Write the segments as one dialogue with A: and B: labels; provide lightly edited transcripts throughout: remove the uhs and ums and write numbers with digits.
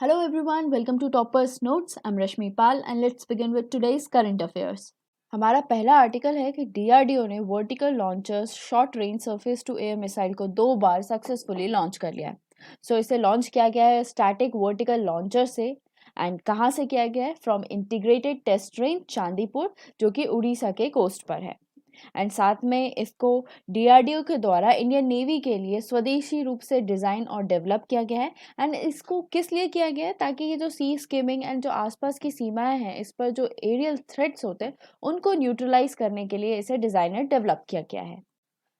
A: Hello everyone, welcome to Toppers Notes. I'm Rashmi Pal and let's begin with today's current affairs. हमारा पहला article है कि DRDO ने vertical launchers short range surface to air missile को 2 बार successfully launch कर लिया है. इसे लॉन्च किया गया है स्टैटिक वर्टिकल लॉन्चर से एंड कहाँ से किया गया है? From integrated test range Chandipur जो कि उड़ीसा के कोस्ट पर है. एंड साथ में इसको डीआरडीओ के द्वारा इंडियन नेवी के लिए स्वदेशी रूप से डिज़ाइन और डेवलप किया गया है. एंड इसको किस लिए किया गया है? ताकि ये जो सी स्किमिंग एंड जो आसपास की सीमाएं हैं इस पर जो एरियल थ्रेट्स होते हैं उनको न्यूट्रलाइज करने के लिए इसे डिज़ाइनर डेवलप किया गया है.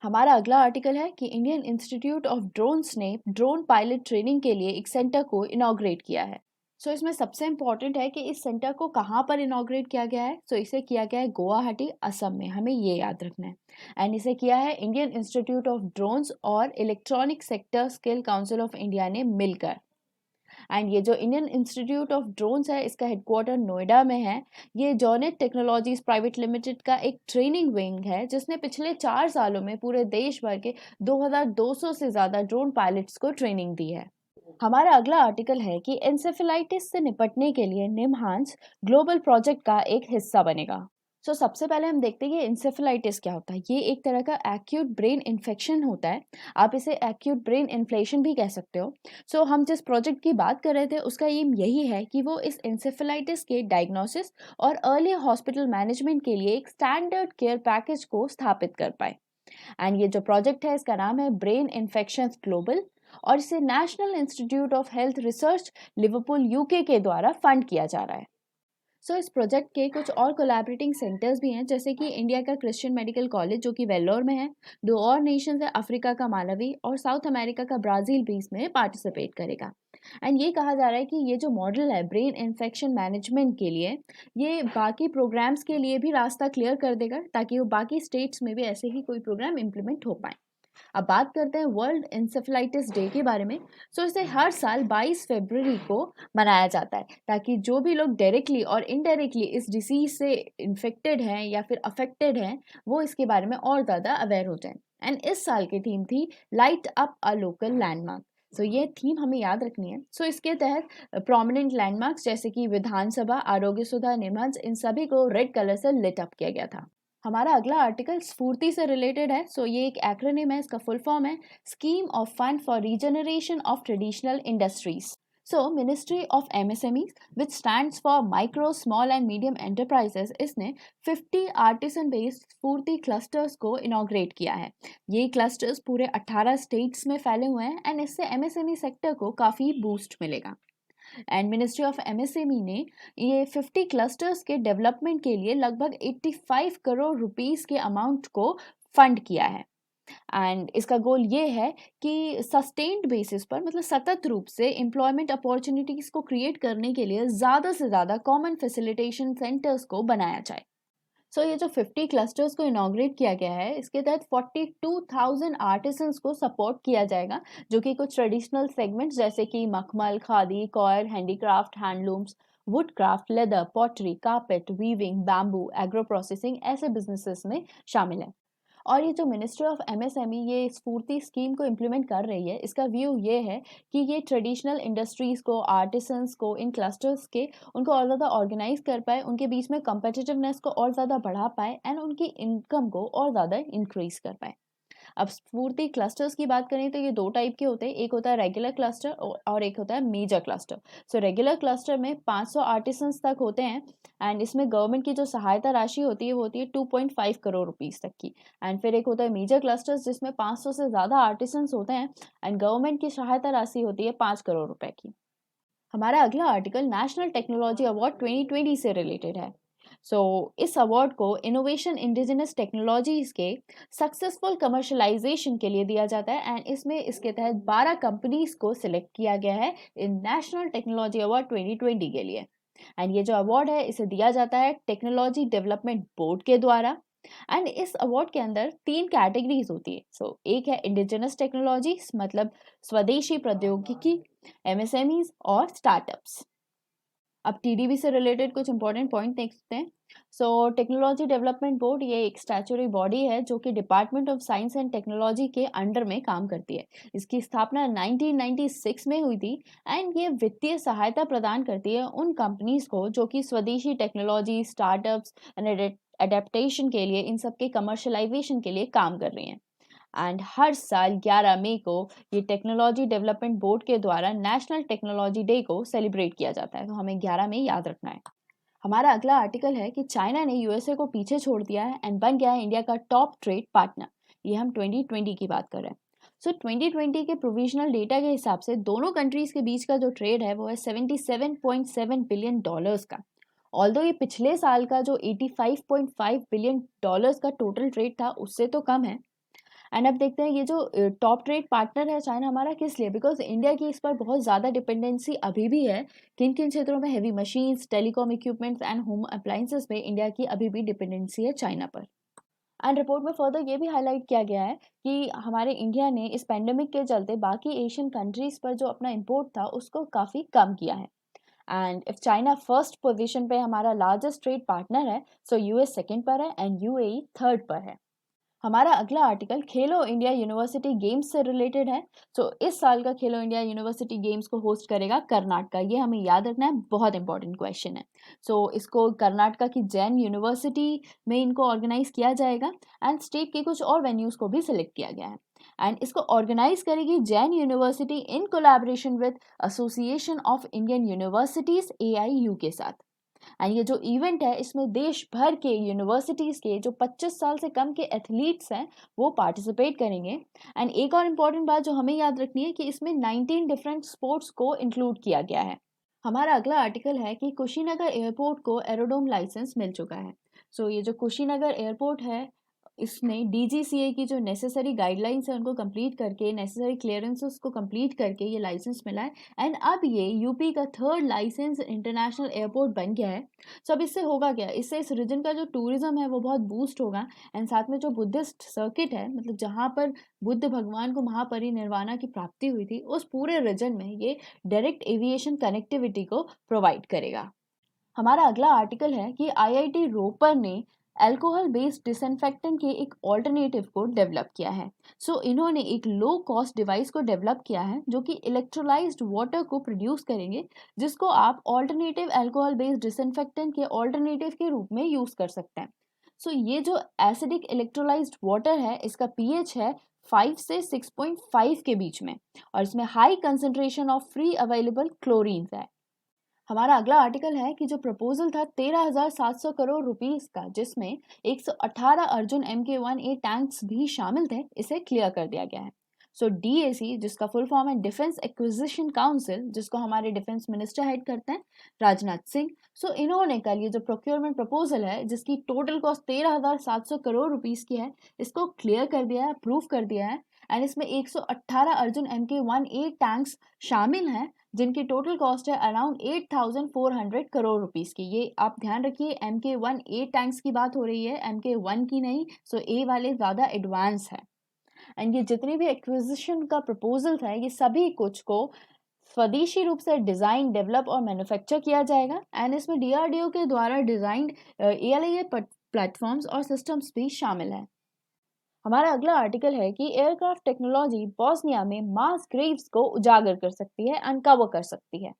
A: हमारा अगला आर्टिकल है कि इंडियन इंस्टीट्यूट ऑफ ड्रोन्स ने ड्रोन पायलट ट्रेनिंग के लिए एक सेंटर को इनॉग्रेट किया है. इसमें सबसे इम्पॉर्टेंट है कि इस सेंटर को कहाँ पर इनॉग्रेट किया गया है. इसे किया गया है गुवाहाटी असम में, हमें ये याद रखना है. एंड इसे किया है इंडियन इंस्टीट्यूट ऑफ ड्रोन्स और electronic sector skill council of India ने मिलकर. एंड ये जो इंडियन इंस्टीट्यूट ऑफ ड्रोन्स है इसका हेडक्वार्टर नोएडा में है. ये जॉनेट टेक्नोलॉजीज प्राइवेट लिमिटेड का एक ट्रेनिंग विंग है जिसने पिछले 4 सालों में पूरे देश भर के 2200 से ज़्यादा ड्रोन पायलट्स को ट्रेनिंग दी है. हमारा अगला आर्टिकल है कि एंसेफेलाइटिस से निपटने के लिए निमहांस ग्लोबल प्रोजेक्ट का एक हिस्सा बनेगा. सबसे पहले हम देखते हैं कि इंसेफेलाइटिस क्या होता है. ये एक तरह का एक्यूट ब्रेन इन्फेक्शन होता है. आप इसे एक्यूट ब्रेन इन्फ्लेशन भी कह सकते हो. हम जिस प्रोजेक्ट की बात कर रहे थे उसका एम यही है कि वो इस इंसेफेलाइटिस के डायग्नोसिस और अर्ली हॉस्पिटल मैनेजमेंट के लिए एक स्टैंडर्ड केयर पैकेज को स्थापित कर पाए. एंड ये जो प्रोजेक्ट है इसका नाम है ब्रेन इन्फेक्शन ग्लोबल और इसे national institute of health research Liverpool UK के द्वारा फंड किया जा रहा है. इस प्रोजेक्ट के कुछ और कोलैबोरेटिंग सेंटर्स भी हैं जैसे कि इंडिया का क्रिश्चियन मेडिकल कॉलेज जो कि वेल्लोर में है. 2 और नेशंस है, अफ्रीका का मालावी और साउथ अमेरिका का ब्राज़ील भी इसमें पार्टिसिपेट करेगा. एंड ये कहा जा रहा है कि ये जो मॉडल है ब्रेन इन्फेक्शन मैनेजमेंट के लिए ये बाकी प्रोग्राम्स के लिए भी रास्ता क्लियर कर देगा ताकि वो बाकी स्टेट्स में भी ऐसे ही कोई प्रोग्राम इम्प्लीमेंट हो पाए. अब बात करते हैं वर्ल्ड इंसेफेलाइटिस डे के बारे में. इसे हर साल 22 फरवरी को मनाया जाता है ताकि जो भी लोग डायरेक्टली और इनडायरेक्टली इस डिसीज से इन्फेक्टेड हैं या फिर अफेक्टेड हैं वो इसके बारे में और ज़्यादा अवेयर हो जाएं. एंड इस साल की थीम थी light up a local landmark. ये थीम हमें याद रखनी है. इसके तहत प्रोमिनेंट लैंडमार्क्स जैसे कि विधानसभा, आरोग्य सुधा, निमहंस, इन सभी को रेड कलर से लिट अप किया गया था. हमारा अगला आर्टिकल स्फूर्ति से रिलेटेड है. ये एक एक्रोनिम है, इसका फुल फॉर्म है scheme of fund for regeneration of traditional industries. Ministry of MSME which stands for micro small and medium enterprises इसने 50 आर्टिसन बेस्ड स्फूर्ति क्लस्टर्स को इनॉग्रेट किया है. ये क्लस्टर्स पूरे 18 स्टेट्स में फैले हुए हैं एंड इससे एमएसएमई सेक्टर को काफ़ी बूस्ट मिलेगा. एंड मिनिस्ट्री ऑफ एमएसएमई ने ये 50 क्लस्टर्स के डेवलपमेंट के लिए लगभग 85 करोड़ रुपीस के अमाउंट को फंड किया है. एंड इसका गोल ये है कि सस्टेन्ड बेसिस पर मतलब सतत रूप से एम्प्लॉयमेंट अपॉर्चुनिटीज़ को क्रिएट करने के लिए ज़्यादा से ज़्यादा कॉमन फैसिलिटेशन सेंटर्स को बनाया जाए. ये जो 50 क्लस्टर्स को इनॉग्रेट किया गया है इसके तहत 42,000 आर्टिसंस को सपोर्ट किया जाएगा जो कि कुछ ट्रेडिशनल सेगमेंट्स जैसे कि मखमल, khadi, coir, handicraft, handlooms, would craft, leather, pottery, carpet, weaving, bamboo, agro processing ऐसे बिजनेसेस में शामिल है. और ये जो मिनिस्ट्री ऑफ एमएसएमई ये स्फूर्ति स्कीम को इम्प्लीमेंट कर रही है इसका व्यू ये है कि ये ट्रेडिशनल इंडस्ट्रीज़ को, आर्टिसंस को, इन क्लस्टर्स के उनको और ज़्यादा ऑर्गेनाइज कर पाए, उनके बीच में कम्पिटिटिवनेस को और ज़्यादा बढ़ा पाए एंड उनकी इनकम को और ज़्यादा इंक्रीज कर पाए. अब स्फूर्ति क्लस्टर्स की बात करें तो ये 2 टाइप के होते हैं. एक होता है रेगुलर क्लस्टर और एक होता है मेजर क्लस्टर. रेगुलर क्लस्टर में 500 आर्टिसंस तक होते हैं एंड इसमें गवर्नमेंट की जो सहायता राशि होती है वो होती है 2.5 करोड़ रुपीस तक की. एंड फिर एक होता है मेजर क्लस्टर्स जिसमें 500 से ज़्यादा आर्टिसंस होते हैं एंड गवर्नमेंट की सहायता राशि होती है 5 करोड़ रुपए की. हमारा अगला आर्टिकल नेशनल टेक्नोलॉजी अवार्ड 2020 से रिलेटेड है. इस अवार्ड को इनोवेशन इंडिजिनस टेक्नोलॉजीज के सक्सेसफुल कमर्शलाइजेशन के लिए दिया जाता है एंड इसमें इसके तहत 12 कंपनीज को सिलेक्ट किया गया है इन नेशनल टेक्नोलॉजी अवार्ड 2020 के लिए. एंड ये जो अवार्ड है इसे दिया जाता है टेक्नोलॉजी डेवलपमेंट बोर्ड के द्वारा. एंड इस अवार्ड के अंदर 3 कैटेगरीज होती है. एक है इंडिजिनस टेक्नोलॉजीज मतलब स्वदेशी प्रौद्योगिकी, एमएसएमईज और स्टार्टअप्स. अब टीडीबी से रिलेटेड कुछ इंपॉर्टेंट पॉइंट देखते हैं. सो टेक्नोलॉजी डेवलपमेंट बोर्ड ये एक स्टैट्यूटरी बॉडी है जो कि department of science and technology के अंडर में काम करती है। इसकी स्थापना 1996 में हुई थी एंड ये वित्तीय सहायता प्रदान करती है उन कंपनीज को जो कि स्वदेशी टेक्नोलॉजी, स्टार्टअप्स एंड एडेप्टेशन के लिए, इन सब के कमर्शलाइजेशन के लिए काम कर रही हैं। एंड हर साल 11 मई को ये टेक्नोलॉजी डेवलपमेंट बोर्ड के द्वारा नेशनल टेक्नोलॉजी डे को सेलिब्रेट किया जाता है, तो हमें 11 मई याद रखना है। हमारा अगला आर्टिकल है कि चाइना ने यूएसए को पीछे छोड़ दिया है एंड बन गया है इंडिया का टॉप ट्रेड पार्टनर। ये हम 2020 की बात कर रहे हैं। सो 2020 के प्रोविजनल डेटा के हिसाब से दोनों कंट्रीज के बीच का जो ट्रेड है वो है $77.7 बिलियन का। ऑल्दो ये पिछले साल का जो $85.5 बिलियन का टोटल ट्रेड था उससे तो कम है। एंड अब देखते हैं ये जो टॉप ट्रेड पार्टनर है चाइना हमारा किस लिए, बिकॉज इंडिया की इस पर बहुत ज़्यादा डिपेंडेंसी अभी भी है। किन किन क्षेत्रों में? Heavy machines, telecom equipments and home appliances में इंडिया की अभी भी डिपेंडेंसी है चाइना पर। एंड रिपोर्ट में फर्दर ये भी हाईलाइट किया गया है कि हमारे इंडिया ने इस पेंडेमिक के चलते बाकी एशियन कंट्रीज पर जो अपना इम्पोर्ट था उसको काफ़ी कम किया है। And if China first position पे हमारा लार्जेस्ट ट्रेड पार्टनर है, सो यूएस सेकंड पर है एंड यूएई थर्ड पर है। हमारा अगला आर्टिकल खेलो इंडिया यूनिवर्सिटी गेम्स से रिलेटेड है। तो इस साल का खेलो इंडिया यूनिवर्सिटी गेम्स को होस्ट करेगा कर्नाटका। ये हमें याद रखना है, बहुत इंपॉर्टेंट क्वेश्चन है। इसको कर्नाटका की जैन यूनिवर्सिटी में इनको ऑर्गेनाइज किया जाएगा एंड स्टेट के कुछ और वेन्यूज को भी सिलेक्ट किया गया है। एंड इसको ऑर्गेनाइज करेगी Jain university in collaboration with association of Indian universities AIU के साथ। एंड ये जो इवेंट है इसमें देश भर के यूनिवर्सिटीज़ के जो 25 साल से कम के एथलीट्स हैं वो पार्टिसिपेट करेंगे। एंड एक और इम्पॉर्टेंट बात जो हमें याद रखनी है कि इसमें 19 डिफरेंट स्पोर्ट्स को इंक्लूड किया गया है। हमारा अगला आर्टिकल है कि कुशीनगर एयरपोर्ट को एरोडोम लाइसेंस मिल चुका है। ये जो कुशीनगर एयरपोर्ट है इसने DGCA की जो नेसेसरी गाइडलाइंस है उनको कंप्लीट करके, नेसेसरी क्लियरेंसेस को कंप्लीट करके ये लाइसेंस मिला है। एंड अब ये यूपी का थर्ड लाइसेंस इंटरनेशनल एयरपोर्ट बन गया है। अब इससे होगा क्या? इससे इस रीजन का जो टूरिज्म है वो बहुत बूस्ट होगा। एंड साथ में जो बुद्धिस्ट सर्किट है, मतलब जहाँ पर बुद्ध भगवान को महापरिनिर्वाणा की प्राप्ति हुई थी, उस पूरे रीजन में ये डायरेक्ट एविएशन कनेक्टिविटी को प्रोवाइड करेगा। हमारा अगला आर्टिकल है कि IIT रोपर ने अल्कोहल बेस्ड डिसइंफेक्टेंट के एक ऑल्टरनेटिव को डेवलप किया है। इन्होंने एक लो कॉस्ट डिवाइस को डेवलप किया है जो कि इलेक्ट्रोलाइज्ड वाटर को प्रोड्यूस करेंगे, जिसको आप ऑल्टरनेटिव अल्कोहल बेस्ड डिसइंफेक्टेंट के ऑल्टरनेटिव के रूप में यूज कर सकते हैं। ये जो एसिडिक इलेक्ट्रोलाइज्ड वाटर है इसका pH है 5 से 6.5 के बीच में और इसमें high concentration of free available chlorine है। हमारा अगला आर्टिकल है कि जो प्रपोजल था 13,700 करोड़ रुपीस का, जिसमें 118 अर्जुन MK1A टैंक्स भी शामिल थे, इसे क्लियर कर दिया गया है। DAC, जिसका फुल फॉर्म है डिफेंस एक्विजिशन काउंसिल, जिसको हमारे डिफेंस मिनिस्टर हेड करते हैं राजनाथ सिंह। इन्होंने कल ये जो प्रोक्योरमेंट प्रपोजल है जिसकी टोटल कॉस्ट 13,700 करोड़ रुपीस की है, इसको क्लियर कर दिया है, अप्रूव कर दिया है। एंड इसमें 118 अर्जुन MK1A टैंक्स शामिल हैं जिनकी टोटल कॉस्ट है अराउंड 8,400 करोड़ रुपीस की। ये आप ध्यान रखिए, MK1A टैंक्स की बात हो रही है, MK1 की नहीं। ए वाले ज़्यादा एडवांस है। एंड ये जितने भी एक्विजिशन का प्रपोजल था ये सभी कुछ को स्वदेशी रूप से डिज़ाइन, डेवलप और मैन्युफैक्चर किया जाएगा। एंड इसमें DRDO के द्वारा डिज़ाइंड ALIA प्लेटफॉर्म्स और सिस्टम्स भी शामिल हैं। हमारा अगला आर्टिकल है कि एयरक्राफ्ट टेक्नोलॉजी बॉस्निया में मास ग्रेव्स को उजागर कर सकती है, अनकवर कर सकती है।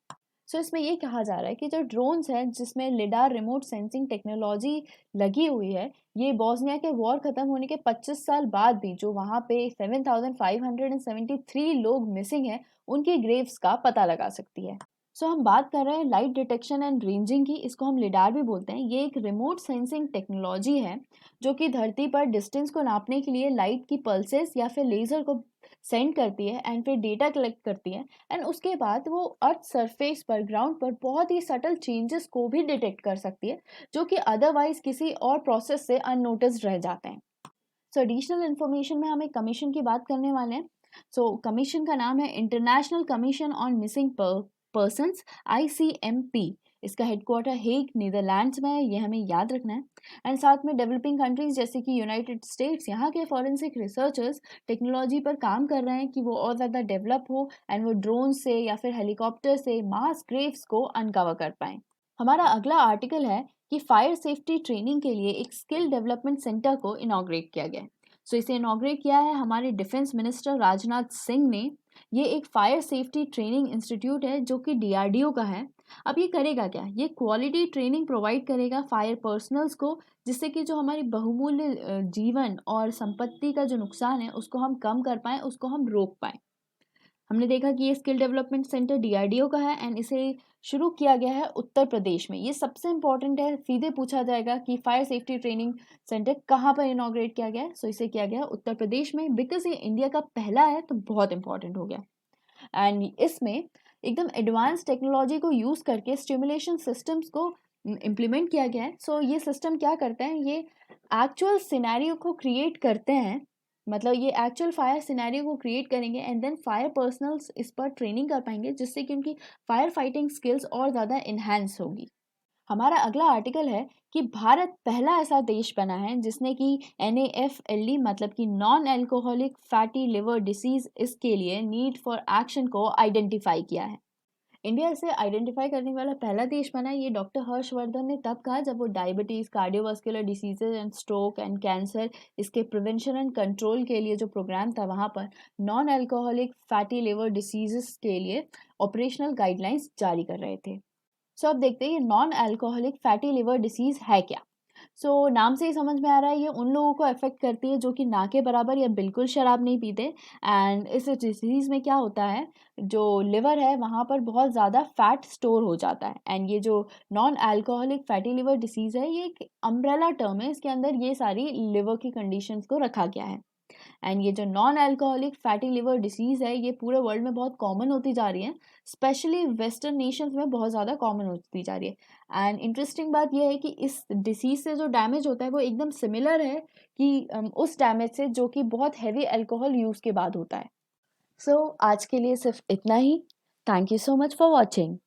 A: इसमें ये कहा जा रहा है कि जो ड्रोन्स हैं जिसमें लिडार रिमोट सेंसिंग टेक्नोलॉजी लगी हुई है, ये बॉस्निया के वॉर खत्म होने के 25 साल बाद भी जो वहाँ पे 7,573 लोग मिसिंग हैं उनकी ग्रेव्स का पता लगा सकती है। हम बात कर रहे हैं लाइट डिटेक्शन एंड रेंजिंग की, इसको हम लिडार भी बोलते हैं। ये एक रिमोट सेंसिंग टेक्नोलॉजी है जो कि धरती पर डिस्टेंस को नापने के लिए लाइट की पल्सेस या फिर लेज़र को सेंड करती है एंड फिर डेटा कलेक्ट करती है। एंड उसके बाद वो अर्थ सरफेस पर, ग्राउंड पर बहुत ही सटल चेंजेस को भी डिटेक्ट कर सकती है जो कि अदरवाइज किसी और प्रोसेस से अननोटिस्ड रह जाते हैं। एडिशनल इन्फॉर्मेशन में हम एक कमीशन की बात करने वाले हैं। कमीशन का नाम है international commission on missing persons, ICMP। इसका हेडक्वार्टर हेग नीदरलैंड्स में है, ये हमें याद रखना है। एंड साथ में डेवलपिंग कंट्रीज जैसे कि यूनाइटेड स्टेट्स, यहाँ के फॉरेंसिक रिसर्चर्स टेक्नोलॉजी पर काम कर रहे हैं कि वो और ज़्यादा डेवलप हो एंड वो ड्रोन से या फिर हेलीकॉप्टर से मास ग्रेव्स को अनकवर कर पाएँ। हमारा अगला आर्टिकल है कि फायर सेफ्टी ट्रेनिंग के लिए एक स्किल डेवलपमेंट सेंटर को इनॉग्रेट किया गया है। सो इसे इनॉग्रेट किया है हमारे डिफेंस मिनिस्टर राजनाथ सिंह ने। ये एक फायर सेफ्टी ट्रेनिंग इंस्टीट्यूट है जो कि डीआरडीओ का है। अब ये करेगा क्या? ये क्वालिटी ट्रेनिंग प्रोवाइड करेगा फायर पर्सनल्स को, जिससे कि जो हमारी बहुमूल्य जीवन और संपत्ति का जो नुकसान है उसको हम कम कर पाएँ, उसको हम रोक पाएँ। हमने देखा कि ये स्किल डेवलपमेंट सेंटर डीआरडीओ का है एंड इसे शुरू किया गया है उत्तर प्रदेश में। ये सबसे इम्पोर्टेंट है, सीधे पूछा जाएगा कि फायर सेफ्टी ट्रेनिंग सेंटर कहाँ पर इनॉग्रेट किया गया है। सो इसे किया गया है उत्तर प्रदेश में। बिकॉज ये इंडिया का पहला है तो बहुत इंपॉर्टेंट हो गया। एंड इसमें एकदम एडवांस टेक्नोलॉजी को यूज़ करके स्टिमुलेशन सिस्टम्स को इम्प्लीमेंट किया गया है। सो ये सिस्टम क्या करते हैं, ये एक्चुअल सिनेरियो को क्रिएट करते हैं। मतलब ये एक्चुअल फायर सिनेरियो को क्रिएट करेंगे एंड देन फायर पर्सनल्स इस पर ट्रेनिंग कर पाएंगे, जिससे कि उनकी फायर फाइटिंग स्किल्स और ज़्यादा इन्हांस होगी। हमारा अगला आर्टिकल है कि भारत पहला ऐसा देश बना है जिसने कि NAFLD मतलब कि non alcoholic fatty liver disease, इसके लिए नीड फॉर एक्शन को आइडेंटिफाई किया है। इंडिया इसे आइडेंटिफाई करने वाला पहला देश बना है। ये डॉक्टर हर्षवर्धन ने तब कहा जब वो diabetes, cardiovascular diseases and stroke and cancer, इसके प्रिवेंशन एंड कंट्रोल के लिए जो प्रोग्राम था वहाँ पर non alcoholic fatty liver diseases के लिए ऑपरेशनल गाइडलाइंस जारी कर रहे थे। सो अब देखते हैं ये non alcoholic fatty liver disease है क्या। नाम से ही समझ में आ रहा है ये उन लोगों को अफेक्ट करती है जो कि ना के बराबर या बिल्कुल शराब नहीं पीते। एंड इस डिसीज़ में क्या होता है, जो लिवर है वहाँ पर बहुत ज़्यादा फैट स्टोर हो जाता है। एंड ये जो non alcoholic fatty liver disease है ये एक अम्ब्रेला टर्म है, इसके अंदर ये सारी लिवर की कंडीशंस को रखा गया है। एंड ये जो non alcoholic fatty liver disease है ये पूरे वर्ल्ड में बहुत कॉमन होती जा रही है, स्पेशली वेस्टर्न नेशंस में बहुत ज़्यादा कॉमन होती जा रही है। एंड इंटरेस्टिंग बात यह है कि इस डिसीज़ से जो डैमेज होता है वो एकदम सिमिलर है कि उस डैमेज से जो कि बहुत हैवी अल्कोहल यूज़ के बाद होता है। आज के लिए सिर्फ इतना ही। Thank you so much for watching.